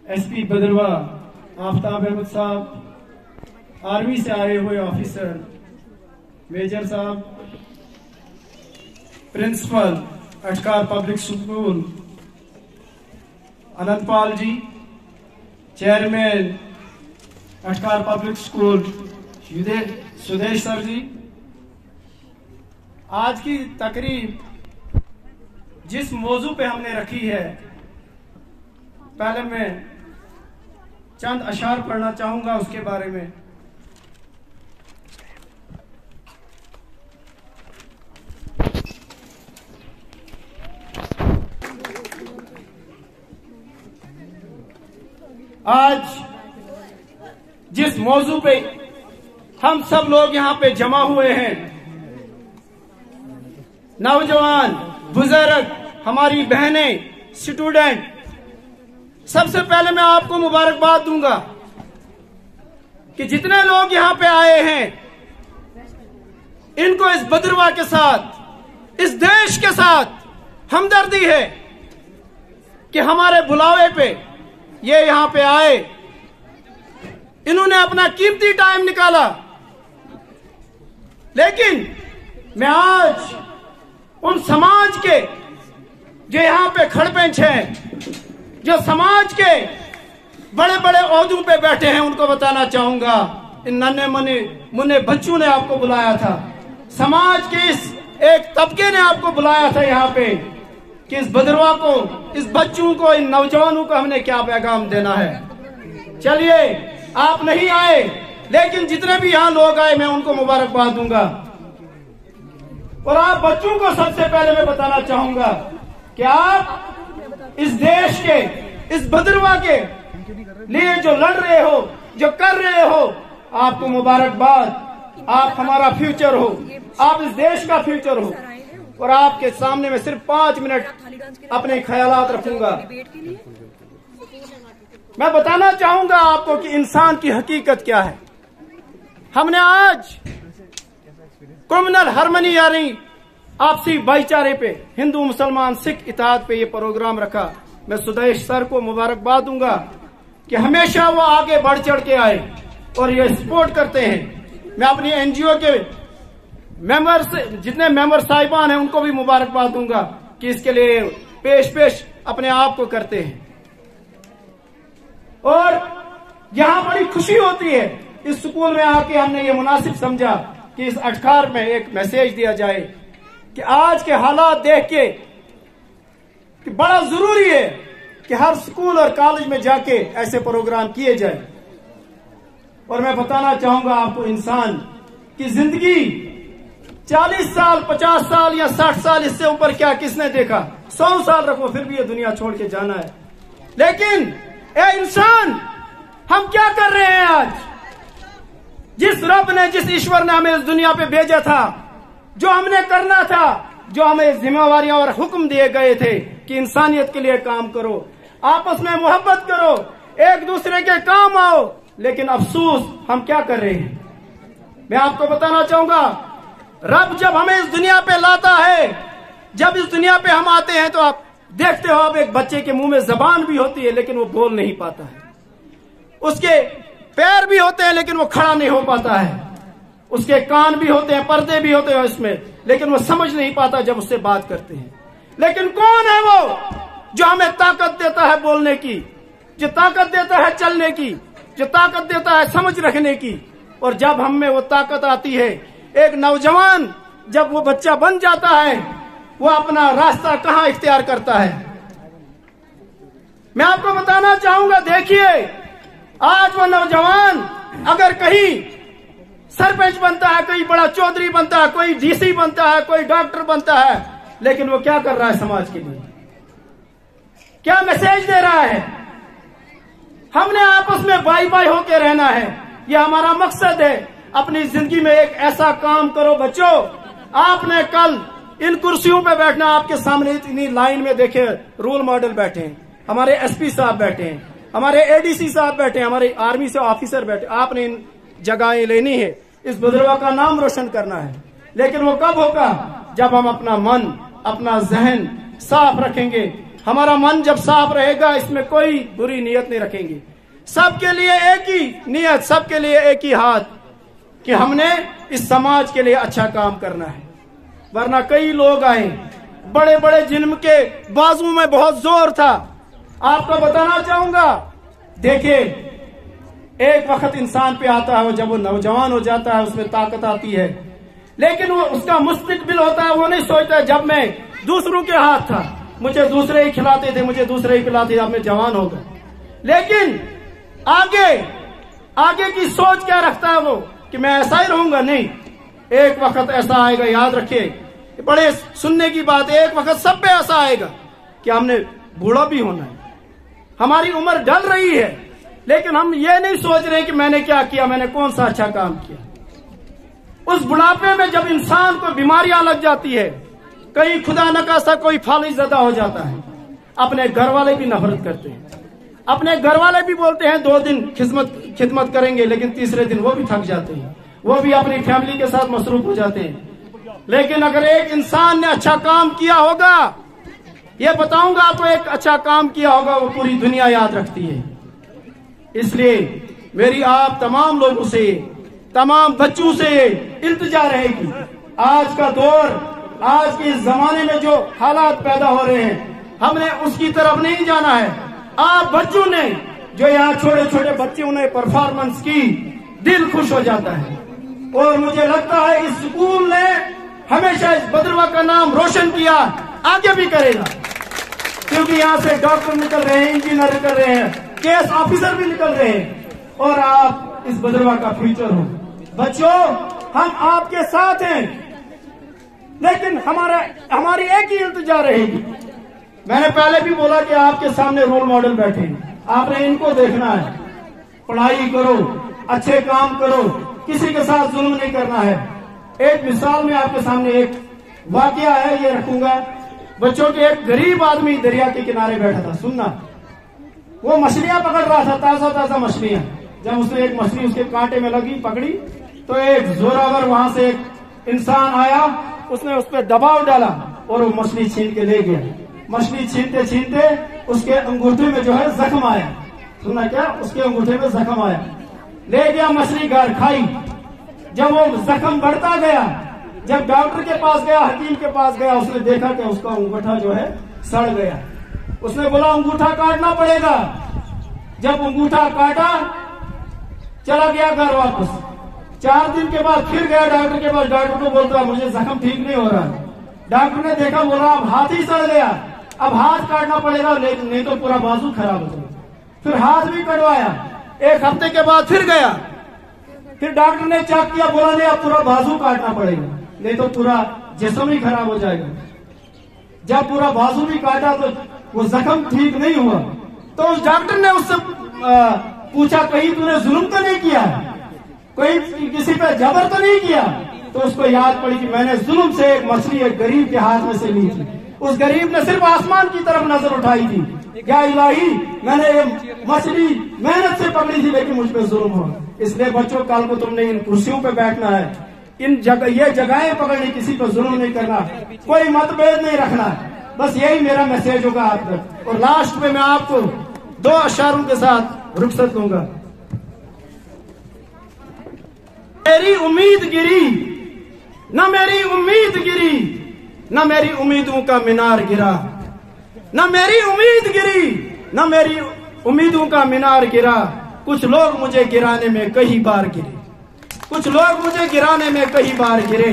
SP Bhaderwah Aftab Ahmad साहब, army से आए हुए ऑफिसर मेजर साहब, principal Atkar public school Anantpal ji, chairman Atkar public school Sudesh sir ji. आज की तकरीब जिस मौजू पे हमने रखी है, पहले मैं चंद अशार पढ़ना चाहूंगा उसके बारे में। आज जिस मौजू पे हम सब लोग यहां पे जमा हुए हैं, नौजवान, बुजुर्ग, हमारी बहनें, स्टूडेंट, सबसे पहले मैं आपको मुबारकबाद दूंगा कि जितने लोग यहां पे आए हैं, इनको इस भदरवा के साथ, इस देश के साथ हमदर्दी है कि हमारे बुलावे पे ये यहां पे आए। इन्होंने अपना कीमती टाइम निकाला। लेकिन मैं आज उन समाज के जो यहां पे खड़पेंच हैं, जो समाज के बड़े बड़े ओहदों पे बैठे हैं, उनको बताना चाहूंगा, इन नन्हे मुन्ने बच्चों ने आपको बुलाया था। समाज के इस एक तबके ने आपको बुलाया था यहां पे कि इस भदरवा को, इस बच्चों को, इन नौजवानों को हमने क्या पैगाम देना है। चलिए, आप नहीं आए, लेकिन जितने भी यहां लोग आए, मैं उनको मुबारकबाद दूंगा। और आप बच्चों को सबसे पहले मैं बताना चाहूंगा कि आप इस देश के, इस भदरवा के लिए जो लड़ रहे हो, जो कर रहे हो, आपको मुबारकबाद। आप हमारा फ्यूचर हो, आप इस देश का फ्यूचर हो। और आपके सामने मैं सिर्फ 5 मिनट अपने ख्यालात रखूंगा। मैं बताना चाहूंगा आपको कि इंसान की हकीकत क्या है। हमने आज कम्युनल हार्मनी यानी आपसी भाईचारे पे, हिंदू मुसलमान सिख इत्तेहाद पे ये प्रोग्राम रखा। मैं सुदेश सर को मुबारकबाद दूंगा कि हमेशा वो आगे बढ़ चढ़ के आए और ये सपोर्ट करते हैं। मैं अपनी एनजीओ के मेंबर से, जितने मेंबर साहिबान हैं, उनको भी मुबारकबाद दूंगा कि इसके लिए पेश अपने आप को करते हैं। और यहां बड़ी खुशी होती है, इस स्कूल में आके हमने ये मुनासिब समझा कि इस अटकार में एक मैसेज दिया जाए कि आज के हालात देख के कि बड़ा जरूरी है कि हर स्कूल और कॉलेज में जाके ऐसे प्रोग्राम किए जाए। और मैं बताना चाहूंगा आपको, इंसान की जिंदगी 40 साल, 50 साल या 60 साल, इससे ऊपर क्या किसने देखा। 100 साल रखो, फिर भी ये दुनिया छोड़ के जाना है। लेकिन ए इंसान, हम क्या कर रहे हैं आज? जिस रब ने, जिस ईश्वर ने हमें इस दुनिया पे भेजा था, जो हमने करना था, जो हमें जिम्मेवारियां और हुक्म दिए गए थे कि इंसानियत के लिए काम करो, आपस में मोहब्बत करो, एक दूसरे के काम आओ। लेकिन अफसोस, हम क्या कर रहे हैं? मैं आपको बताना चाहूंगा, रब जब हमें इस दुनिया पे लाता है, जब इस दुनिया पे हम आते हैं, तो आप देखते हो, अब एक बच्चे के मुंह में जबान भी होती है, लेकिन वो बोल नहीं पाता है। उसके पैर भी होते हैं, लेकिन वो खड़ा नहीं हो पाता है। उसके कान भी होते हैं, पर्दे भी होते हैं उसमें, लेकिन वो समझ नहीं पाता जब उससे बात करते हैं। लेकिन कौन है वो जो हमें ताकत देता है बोलने की, जो ताकत देता है चलने की, जो ताकत देता है समझ रखने की? और जब हम में वो ताकत आती है, एक नौजवान जब वो बच्चा बन जाता है, वो अपना रास्ता कहां इख्तियार करता है। मैं आपको बताना चाहूंगा, देखिए, आज वो नौजवान अगर कहीं सरपंच बनता है, कोई बड़ा चौधरी बनता है, कोई डीसी बनता है, कोई डॉक्टर बनता है, लेकिन वो क्या कर रहा है समाज के लिए? क्या मैसेज दे रहा है? हमने आपस में भाई भाई होके रहना है, ये हमारा मकसद है। अपनी जिंदगी में एक ऐसा काम करो बच्चों, आपने कल इन कुर्सियों पे बैठना, आपके सामने इतनी लाइन में देखे रोल मॉडल बैठे हैं, हमारे एसपी साहब बैठे हैं, हमारे एडीसी साहब बैठे हैं, हमारे आर्मी से ऑफिसर बैठे। आपने इन जगहें लेनी है, इस भदरवा का नाम रोशन करना है। लेकिन वो कब होगा? जब हम अपना मन, अपना जहन साफ रखेंगे, हमारा मन जब साफ रहेगा, इसमें कोई बुरी नीयत नहीं रखेंगे। सबके लिए एक ही नीयत, सबके लिए एक ही हाथ कि हमने इस समाज के लिए अच्छा काम करना है। वरना कई लोग आए बड़े बड़े जिनके बाजू में बहुत जोर था। आपको बताना चाहूंगा, देखिए एक वक्त इंसान पे आता है, जब वो नौजवान हो जाता है उसमें ताकत आती है, लेकिन वो उसका मुस्तकबिल होता है, वो नहीं सोचता जब मैं दूसरों के हाथ था, मुझे दूसरे ही खिलाते थे, मुझे दूसरे ही पिलाते थे, अब मैं जवान हो गया। लेकिन आगे की सोच क्या रखता है वो कि मैं ऐसा ही रहूंगा? नहीं, एक वक्त ऐसा आएगा, याद रखिए, बड़े सुनने की बात है, एक वक्त सब पे ऐसा आएगा कि हमने बूढ़ा भी होना है, हमारी उम्र ढल रही है, लेकिन हम ये नहीं सोच रहे कि मैंने क्या किया, मैंने कौन सा अच्छा काम किया। उस बुढ़ापे में जब इंसान को बीमारियां लग जाती है, कहीं खुदा न खास्ता कोई फालिज ज़दा हो जाता है, अपने घर वाले भी नफरत करते हैं, अपने घर वाले भी बोलते हैं 2 दिन खिदमत करेंगे, लेकिन तीसरे दिन वो भी थक जाते हैं, वो भी अपनी फैमिली के साथ मसरूफ हो जाते हैं। लेकिन अगर एक इंसान ने अच्छा काम किया होगा, ये बताऊंगा आपको, एक अच्छा काम किया होगा, वो पूरी दुनिया याद रखती है। इसलिए मेरी आप तमाम लोगों से, तमाम बच्चों से इल्तिजा रहेगी, आज का दौर, आज के इस जमाने में जो हालात पैदा हो रहे हैं, हमने उसकी तरफ नहीं जाना है। आप बच्चों ने, जो यहाँ छोटे छोटे बच्चों ने परफॉर्मेंस की, दिल खुश हो जाता है। और मुझे लगता है इस स्कूल ने हमेशा इस भद्रवाह का नाम रोशन किया, आगे भी करेगा, क्योंकि यहाँ से डॉक्टर निकल रहे हैं, इंजीनियर निकल रहे हैं, केस ऑफिसर भी निकल रहे हैं, और आप इस भद्रवाह का फ्यूचर हो। बच्चों, हम आपके साथ हैं, लेकिन हमारी एक ही इल्तिजा रहेगी। मैंने पहले भी बोला कि आपके सामने रोल मॉडल बैठे हैं, आपने इनको देखना है। पढ़ाई करो, अच्छे काम करो, किसी के साथ जुल्म नहीं करना है। एक मिसाल में आपके सामने एक वाकया है, ये रखूंगा। बच्चों के एक गरीब आदमी दरिया के किनारे बैठा था, सुनना, वो मछलियां पकड़ रहा था, ताजा ताजा मछलियां। जब उसने एक मछली उसके कांटे में लगी, पकड़ी, तो एक जोरावर वहां से एक इंसान आया, उसने उस पर दबाव डाला और वो मछली छीन के ले गया। मछली छीनते छीनते उसके अंगूठे में जो है जख्म आया, सुना क्या, उसके अंगूठे में जख्म आया, ले गया मछली घर, खाई। जब वो जख्म बढ़ता गया, जब डॉक्टर के पास गया, हकीम के पास गया, उसने देखा कि उसका अंगूठा जो है सड़ गया। उसने बोला अंगूठा काटना पड़ेगा। जब अंगूठा काटा, चला गया घर वापस। 4 दिन के बाद फिर गया डॉक्टर के पास, डॉक्टर को बोलता मुझे जख्म ठीक नहीं हो रहा। डॉक्टर ने देखा, बोला अब हाथ ही सड़ गया, अब हाथ काटना पड़ेगा, नहीं तो पूरा बाजू खराब हो जाएगा। फिर हाथ भी कटवाया। 1 हफ्ते के बाद फिर गया, फिर डॉक्टर ने चेक किया, बोला नहीं अब पूरा बाजू काटना पड़ेगा, नहीं तो पूरा जिस्म ही खराब हो जाएगा। जब पूरा बाजू भी काटा तो वो जख्म ठीक नहीं हुआ। तो उस डॉक्टर ने उससे पूछा, कहीं तूने जुल्म तो नहीं किया, कोई किसी पे जबर तो नहीं किया? तो उसको याद पड़ी कि मैंने जुल्म से एक मछली एक गरीब के हाथ में से ली थी। उस गरीब ने सिर्फ आसमान की तरफ नजर उठाई थी, क्या इलाही, मैंने ये मछली मेहनत से पकड़ी थी, लेकिन मुझ पे जुल्म हो। इसलिए बच्चों, कल को तुमने इन कुर्सियों पे बैठना है, ये जगहें पकड़नी, किसी पर जुल्म नहीं करना, कोई मतभेद नहीं रखना। बस यही मेरा मैसेज होगा आप तक। और लास्ट में मैं आपको 2 अशारों के साथ रुखसत दूंगा। मेरी उम्मीद गिरी, न मेरी उम्मीद गिरी, न मेरी उम्मीदों का मीनार गिरा, न मेरी उम्मीद गिरी, न मेरी उम्मीदों का मीनार गिरा। कुछ लोग मुझे गिराने में कई बार गिरे, कुछ लोग मुझे गिराने में कई बार गिरे,